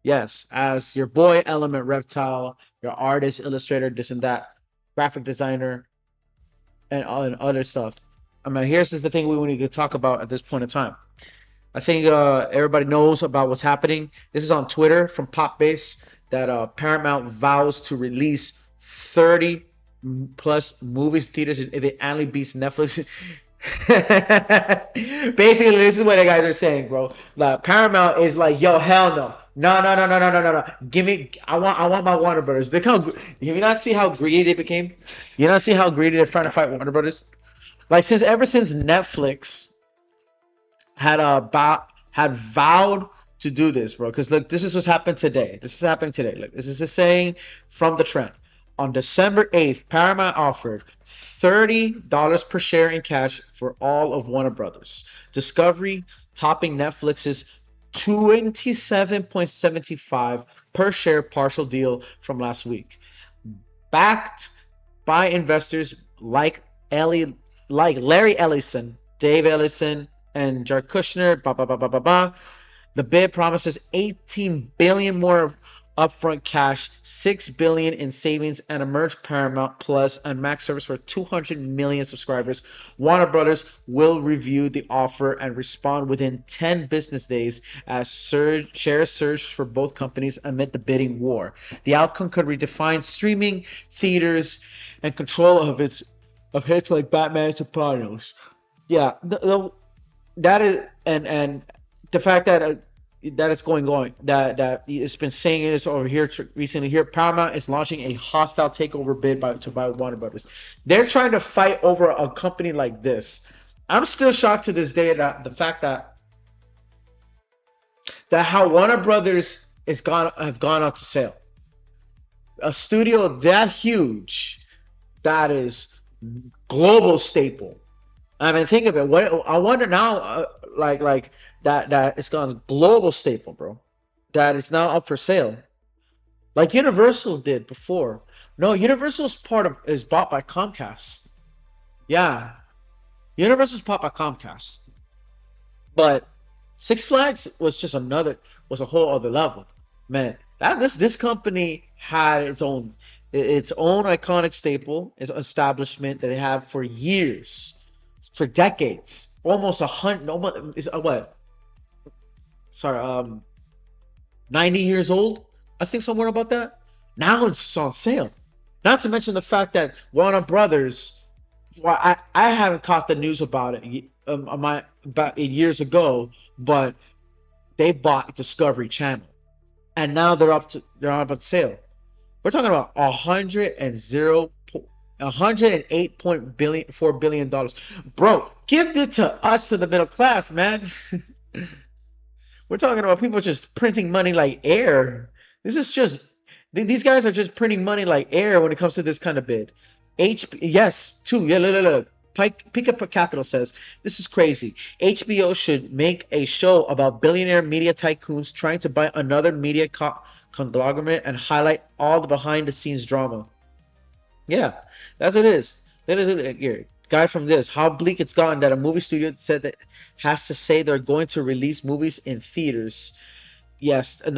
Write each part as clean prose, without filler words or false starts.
Yes, as your boy Element Reptile, your artist, illustrator, this and that, graphic designer, and other stuff. I mean, here's just the thing we need to talk about at this point in time. I think everybody knows about what's happening. This is on Twitter from Popbase that Paramount vows to release 30 plus movies theaters if it only beats Netflix. Basically, this is what the guys are saying, bro. Like Paramount is like, yo, hell no. No, no, no, no, no, no, no, no. Give me, I want my Warner Brothers. They come. You not see how greedy they became? You not see how greedy they're trying to fight Warner Brothers? Like ever since Netflix had vowed to do this, bro. Because look, this is what's happened today. This is happening today. Look, this is a saying from the trend. On December 8th, Paramount offered $30 per share in cash for all of Warner Brothers. Discovery topping Netflix's 27.75 per share partial deal from last week. Backed by investors like Larry Ellison, Dave Ellison, and Jared Kushner. The bid promises 18 billion more upfront cash, 6 billion in savings, and a merged Paramount Plus and Max service for 200 million subscribers. Warner Brothers will review the offer and respond within 10 business days as shares surge for both companies amid the bidding war. The outcome could redefine streaming, theaters, and control of hits like Batman, Sopranos. Yeah, that is, and the fact that that it's going that it's been saying this over here recently. Here, Paramount is launching a hostile takeover bid to buy Warner Brothers. They're trying to fight over a company like this. I'm still shocked to this day that the fact that how Warner Brothers have gone up to sale. A studio that huge, that is global staple. I mean, think of it. What I wonder now, like that it's gone global staple, bro. That it's now up for sale, like Universal did before. No, Universal's is bought by Comcast. Yeah, Universal's bought by Comcast, but Six Flags was a whole other level, man. This company had its own iconic staple, its establishment that they had for years, for decades, almost 100. Almost, is what? Sorry, 90 years old. I think somewhere about that. Now it's on sale. Not to mention the fact that Warner Brothers. Well, I haven't caught the news about it about years ago, but they bought Discovery Channel, and now they're up on sale. We're talking about 108.4 billion dollars, bro. Give it to us, to the middle class, man. We're talking about people just printing money like air. This is just these guys are just printing money like air when it comes to this kind of bid. Yes, too. Yeah, look. Pika per Capital says this is crazy. HBO should make a show about billionaire media tycoons trying to buy another media conglomerate and highlight all the behind-the-scenes drama. Yeah, that's what it is. That is it. Here, guy from this. How bleak it's gotten that a movie studio said that has to say they're going to release movies in theaters. Yes, and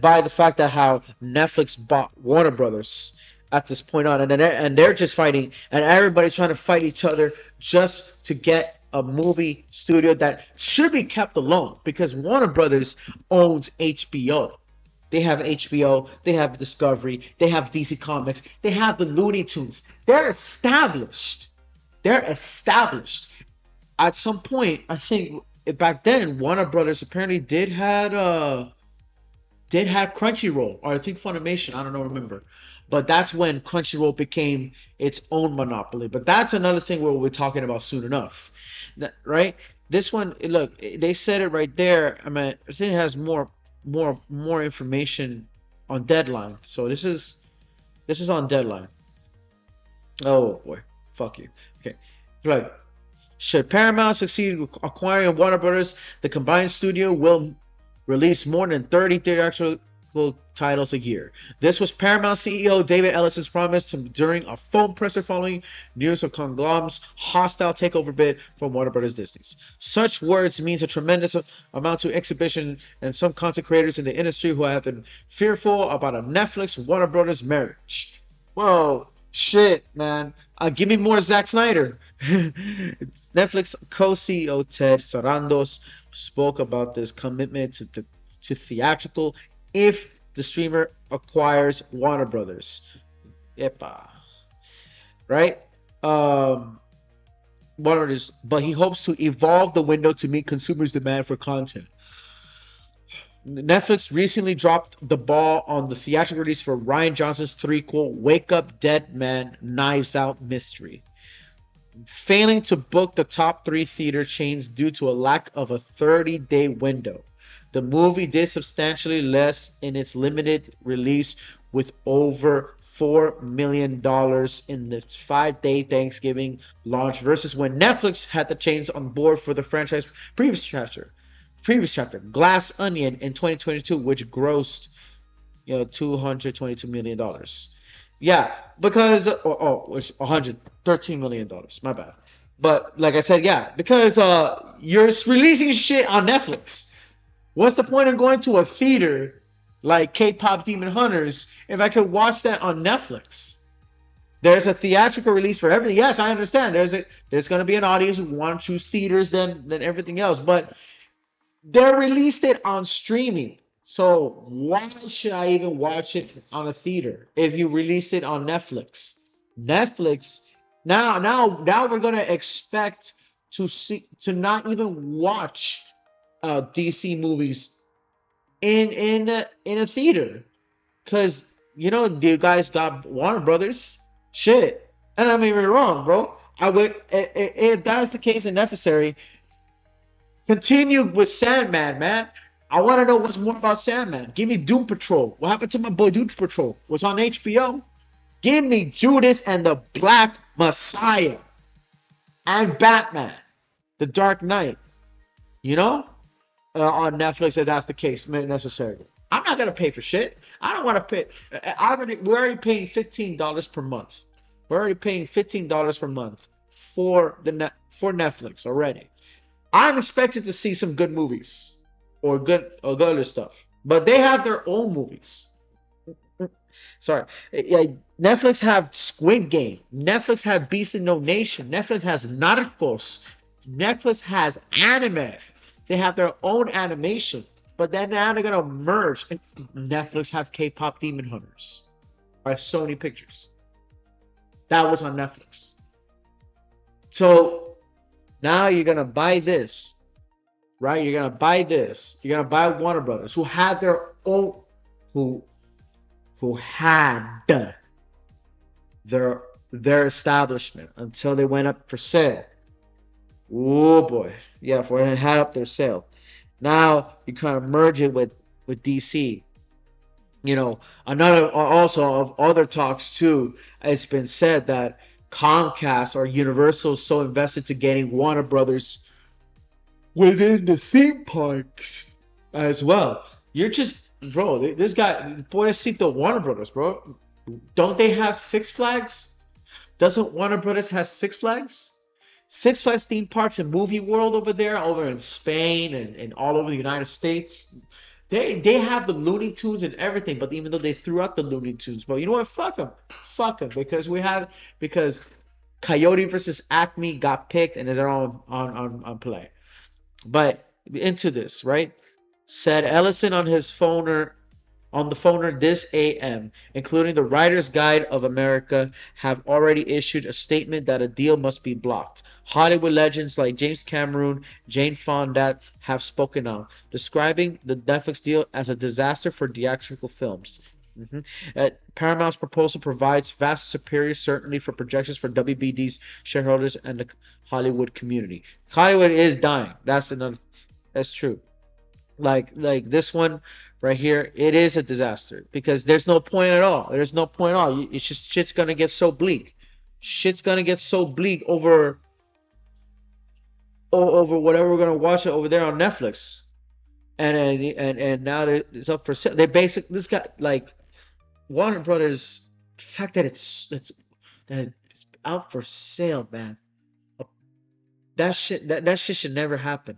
by the fact that how Netflix bought Warner Brothers at this point on, and they're just fighting, and everybody's trying to fight each other just to get a movie studio that should be kept alone because Warner Brothers owns HBO. They have HBO, they have Discovery, they have DC Comics, they have the Looney Tunes. They're established. They're established. At some point, I think back then, Warner Brothers apparently did have Crunchyroll, or I think Funimation. I don't know, remember. But that's when Crunchyroll became its own monopoly. But that's another thing we'll be talking about soon enough, right? This one, look, they said it right there. I mean, I think it has more information on Deadline. So this is on Deadline. Oh boy, fuck you. Okay, right. Should Paramount succeed in acquiring Warner Brothers, the combined studio will release more than 30 theatrical theatrical titles a year. This was Paramount CEO David Ellison's promise during a phone presser following news of Conglom's hostile takeover bid from Warner Bros. Disney. Such words means a tremendous amount to exhibition and some content creators in the industry who have been fearful about a Netflix Warner Bros. Marriage. Whoa, shit, man. Give me more Zack Snyder. Netflix co-CEO Ted Sarandos spoke about this commitment to theatrical if the streamer acquires Warner Brothers. Yepa. Right? Brothers, but he hopes to evolve the window to meet consumers' demand for content. Netflix recently dropped the ball on the theatrical release for Rian Johnson's threequel, Wake Up Dead Man Knives Out Mystery, failing to book the top three theater chains due to a lack of a 30-day window. The movie did substantially less in its limited release with over $4 million in its 5-day Thanksgiving launch versus when Netflix had the chains on board for the franchise previous chapter, Glass Onion in 2022, which grossed $222 million. Yeah, because which $113 million. My bad. But like I said, yeah, because you're releasing shit on Netflix. What's the point of going to a theater like K-pop Demon Hunters if I could watch that on Netflix? There's a theatrical release for everything. Yes, I understand. There's going to be an audience who want to choose theaters than everything else, but they released it on streaming. So why should I even watch it on a theater if you release it on Netflix? Netflix now we're gonna expect to not even watch DC movies in a theater because the guys got Warner Brothers shit. And I mean, we're wrong, bro. I would if that's the case and necessary. Continue with Sandman, man. I want to know what's more about Sandman. Give me Doom Patrol. What happened to my boy Doom Patrol? Was on HBO. Give me Judas and the Black Messiah. And Batman. The Dark Knight. On Netflix if that's the case, necessarily. I'm not going to pay for shit. I don't want to pay. We're already paying $15 per month. We're already paying $15 per month for Netflix already. I'm expected to see some good movies or good other stuff, but they have their own movies. Sorry, Netflix have Squid Game. Netflix have Beast in No Nation. Netflix has Narcos. Netflix has anime. They have their own animation, but then now they're gonna merge. Netflix have K-pop Demon Hunters by Sony Pictures. That was on Netflix. So now you're gonna buy this, right? You're gonna buy this. You're gonna buy Warner Brothers, who had their own, who had their establishment until they went up for sale. Oh boy, yeah, for it had up their sale. Now you kind of merge it with DC. Another also of other talks too. It's been said that Comcast or Universal is so invested to getting Warner Brothers within the theme parks as well. You're just, bro, this guy, Pobrecito Warner Brothers, bro. Don't they have Six Flags? Doesn't Warner Brothers have Six Flags? Six Flags theme parks and movie world over there, over in Spain and all over the United States. They have the Looney Tunes and everything, but even though they threw out the Looney Tunes, but you know what? Fuck them, because Coyote versus Acme got picked and is on play. But into this, right? Said Ellison on the phoner this AM, including the Writers Guild of America, have already issued a statement that a deal must be blocked. Hollywood legends like James Cameron, Jane Fonda have spoken out, describing the Netflix deal as a disaster for theatrical films. Paramount's proposal provides vast superior certainty for projections for WBD's shareholders and the Hollywood community. Hollywood is dying. That's true. Like this one right here, it is a disaster because there's no point at all. There's no point at all. It's just shit's gonna get so bleak. Shit's gonna get so bleak over whatever we're gonna watch it over there on Netflix. and now it's up for sale. They basic this guy like Warner Brothers. The fact that it's out for sale, man. That shit should never happen.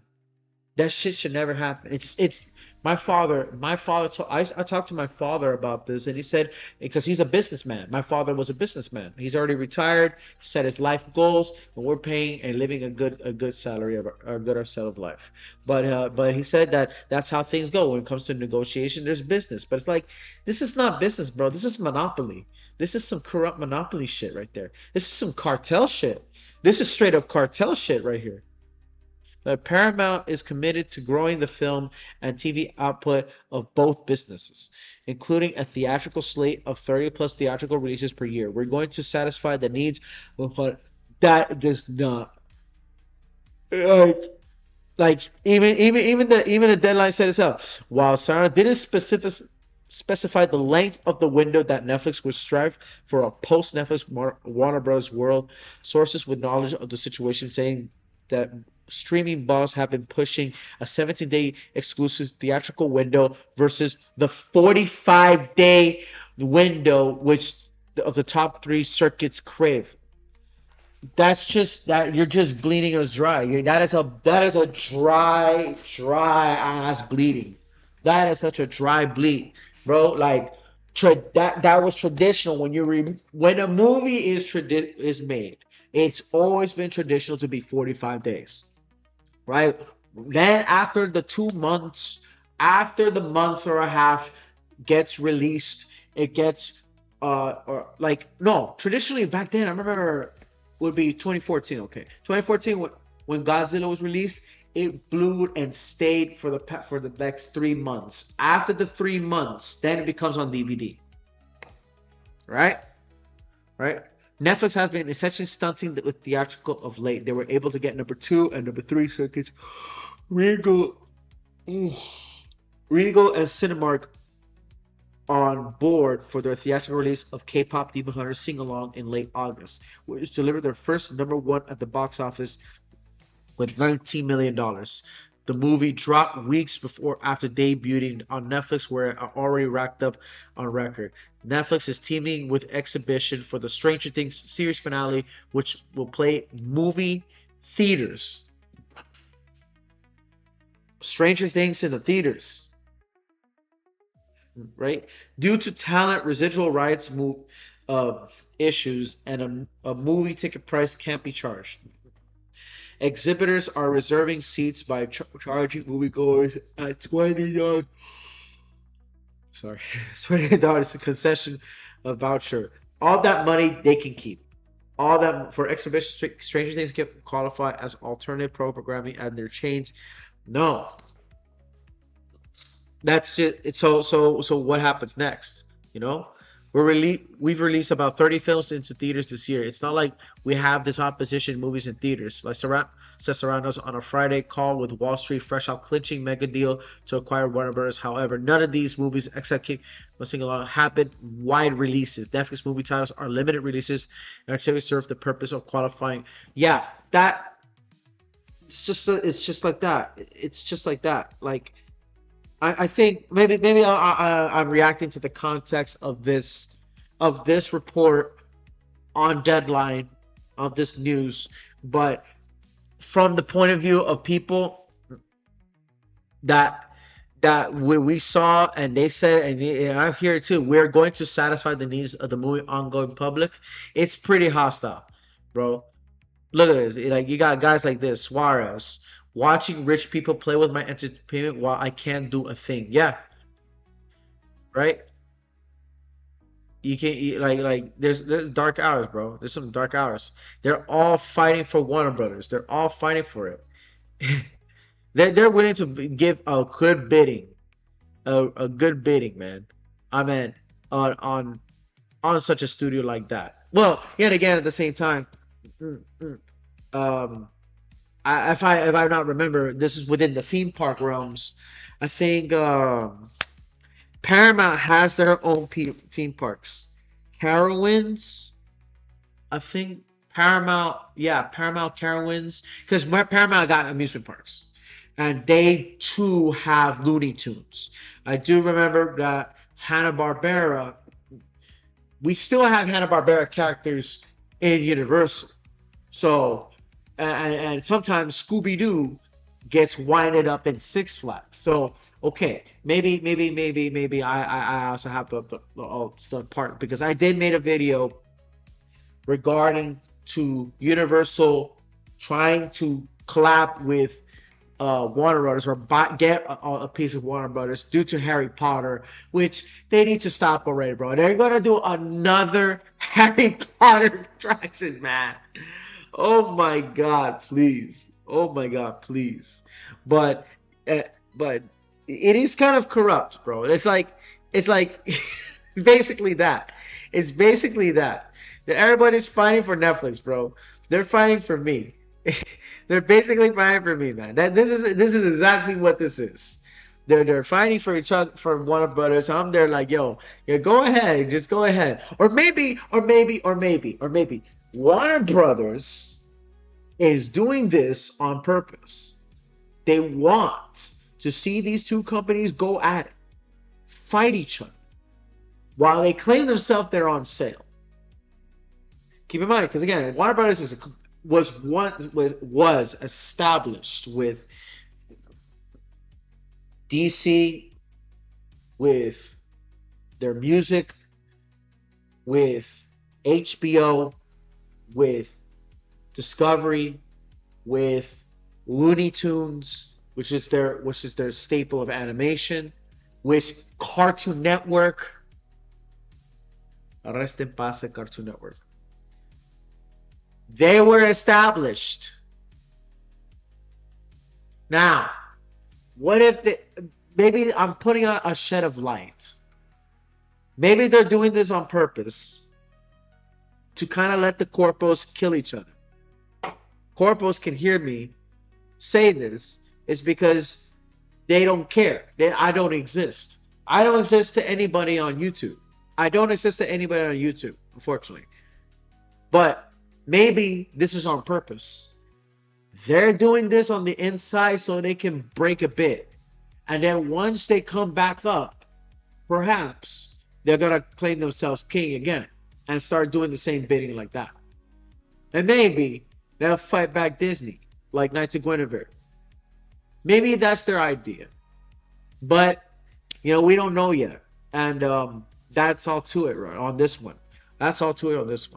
That shit should never happen. It's my father I talked to my father about this and he said because he's a businessman. My father was a businessman. He's already retired, set his life goals, and we're paying and living a good salary of a good sell of life. But he said that that's how things go when it comes to negotiation. There's business, but it's like this is not business, bro. This is monopoly. This is some corrupt monopoly shit right there. This is some cartel shit. This is straight up cartel shit right here. Paramount is committed to growing the film and TV output of both businesses, including a theatrical slate of 30 plus theatrical releases per year. We're going to satisfy the needs of what that does not. Like, even the deadline said itself. While Sarah didn't specify the length of the window that Netflix would strive for a post Netflix Warner Bros. World, sources with knowledge of the situation saying that streaming boss have been pushing a 17-day exclusive theatrical window versus the 45-day window which of the top three circuits crave. That's just that you're just bleeding us dry. That is a dry ass bleeding. That is such a dry bleed, bro. Like that was traditional when a movie is made. It's always been traditional to be 45 days, right? Then after the 2 months, after the month or a half gets released, it gets or like no, traditionally back then I remember would be 2014. Okay, 2014 when Godzilla was released, it blew and stayed for the next 3 months. After the 3 months, then it becomes on DVD, right? Right? Netflix has been essentially stunting with theatrical of late. They were able to get number two and number three circuits. Regal, Regal and Cinemark on board for their theatrical release of K-pop Demon Hunter Sing Along in late August, which delivered their first number one at the box office with $19 million. The movie dropped weeks before after debuting on Netflix, where it already racked up on record. Netflix is teaming with Exhibition for the Stranger Things series finale, which will play movie theaters. Stranger Things in the theaters, right? Due to talent residual rights issues and a movie ticket price can't be charged. Exhibitors are reserving seats by charging moviegoers at $20. Sorry, $20 a concession, a voucher. All that money they can keep. All that for exhibition. Stranger Things can qualify as alternative programming and their chains. No, that's just it's so. What happens next? You know, we've released about 30 films into theaters this year. It's not like we have this opposition movies in theaters. Like Serrano's on a Friday call with Wall Street fresh out clinching mega deal to acquire Warner Bros. However, none of these movies, except King Sing Along, happen wide releases. Netflix movie titles are limited releases and actually serve the purpose of qualifying. Yeah, that it's just like that. It's just like that. Like I think maybe I'm reacting to the context of this report on Deadline of this news, but from the point of view of people that we saw and they said and I hear it too, we're going to satisfy the needs of the movie ongoing public. It's pretty hostile, bro. Look at this. Like you got guys like this, Suarez, watching rich people play with my entertainment while I can't do a thing. Yeah, right. You can't like there's dark hours, bro. There's some dark hours. They're all fighting for Warner Brothers. They're all fighting for it. They're willing to give a good bidding, a good bidding, man. I mean, on such a studio like that. Well, yet again, at the same time, mm, mm, um, if I not remember, this is within the theme park realms. I think Paramount has their own theme parks. Carowinds, I think Paramount, yeah, Paramount Carowinds, because Paramount got amusement parks. and they too have Looney Tunes. I do remember that Hanna-Barbera, we still have Hanna-Barbera characters in Universal. So, and sometimes Scooby-Doo gets winded up in Six Flags. So, okay, maybe I also have the part because I did make a video regarding to Universal trying to collab with Warner Brothers or get a piece of Warner Brothers due to Harry Potter, which they need to stop already, bro. They're gonna do another Harry Potter attraction, man. Oh my God, please. Oh my God, please. But uh, but it is kind of corrupt, bro. It's like basically that. It's basically that. That everybody's fighting for Netflix, bro. They're fighting for me. They're basically fighting for me, man. This is exactly what this is. They're fighting for each other for Warner Brothers. I'm there like, yo, yeah, go ahead, just go ahead. Or maybe Warner Brothers is doing this on purpose. They want to see these two companies go at it, fight each other, while they claim themselves they're on sale. Keep in mind, because again, Warner Brothers was established with DC, with their music, with HBO, with Discovery, with Looney Tunes, which is their staple of animation, with Cartoon Network. Rest in paz, Cartoon Network. They were established. Now, what if maybe I'm putting a shed of light. Maybe they're doing this on purpose to kind of let the corpos kill each other. Corpos can hear me say this. It's because they don't care. I don't exist. I don't exist to anybody on YouTube. I don't exist to anybody on YouTube, unfortunately. But maybe this is on purpose. They're doing this on the inside so they can break a bit. And then once they come back up, perhaps they're going to claim themselves king again and start doing the same bidding like that. And maybe they'll fight back Disney like Knights of Guinevere. Maybe that's their idea. But, we don't know yet. And that's all to it right on this one. That's all to it on this one.